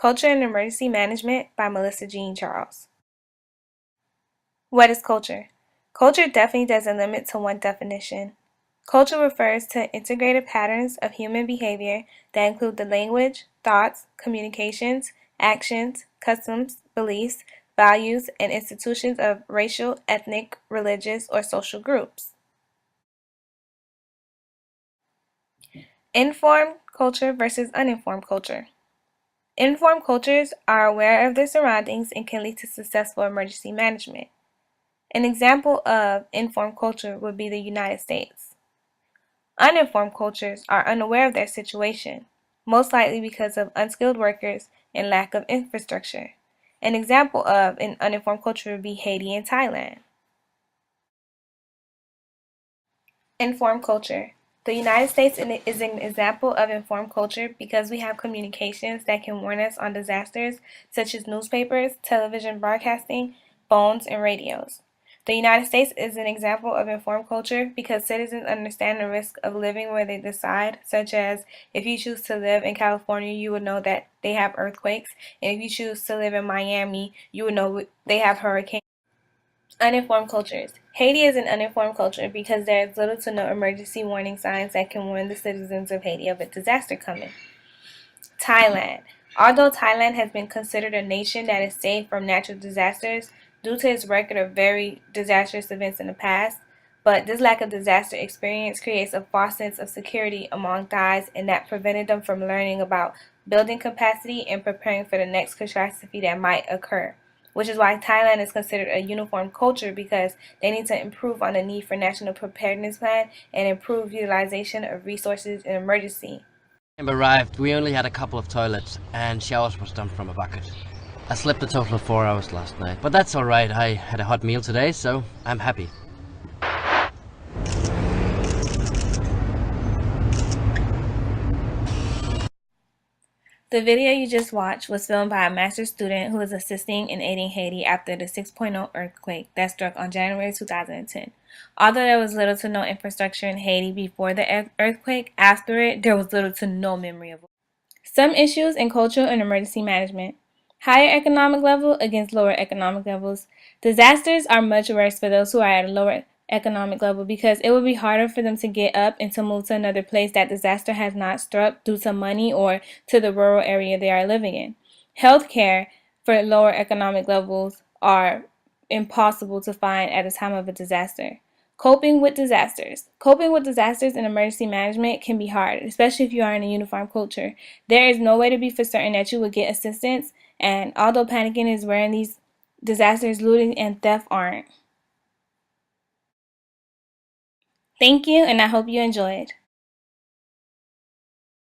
Culture and Emergency Management by Melissa Jean Charles. What is culture? Culture definitely doesn't limit to one definition. Culture refers to integrated patterns of human behavior that include the language, thoughts, communications, actions, customs, beliefs, values, and institutions of racial, ethnic, religious, or social groups. Informed culture versus uninformed culture. Informed cultures are aware of their surroundings and can lead to successful emergency management. An example of informed culture would be the United States. Uninformed cultures are unaware of their situation, most likely because of unskilled workers and lack of infrastructure. An example of an uninformed culture would be Haiti and Thailand. Informed culture. The United States is an example of informed culture because we have communications that can warn us on disasters such as newspapers, television broadcasting, phones, and radios. The United States is an example of informed culture because citizens understand the risk of living where they decide, such as if you choose to live in California, you would know that they have earthquakes, and if you choose to live in Miami, you would know they have hurricanes. Uninformed cultures. Haiti is an uninformed culture because there is little to no emergency warning signs that can warn the citizens of Haiti of a disaster coming. Thailand. Although Thailand has been considered a nation that is safe from natural disasters due to its record of very disastrous events in the past, but this lack of disaster experience creates a false sense of security among Thais and that prevented them from learning about building capacity and preparing for the next catastrophe that might occur, which is why Thailand is considered a uniform culture because they need to improve on the need for national preparedness plan and improve utilization of resources in emergency. Arrived, we only had a couple of toilets, and showers was done from a bucket. I slept a total of 4 hours last night, but that's alright, I had a hot meal today, so I'm happy. The video you just watched was filmed by a master's student who is assisting in aiding Haiti after the 6.0 earthquake that struck on January 2010. Although there was little to no infrastructure in Haiti before the earthquake, after it, there was little to no memory of it. Some issues in cultural and emergency management. Higher economic level against lower economic levels. Disasters are much worse for those who are at a lower economic level because it would be harder for them to get up and to move to another place that disaster has not struck due to money or to the rural area they are living in. Healthcare for lower economic levels are impossible to find at a time of a disaster. Coping with disasters. Coping with disasters in emergency management can be hard, especially if you are in a uniform culture. There is no way to be for certain that you will get assistance, and although panicking is rare in these disasters, looting and theft aren't. Thank you, and I hope you enjoyed.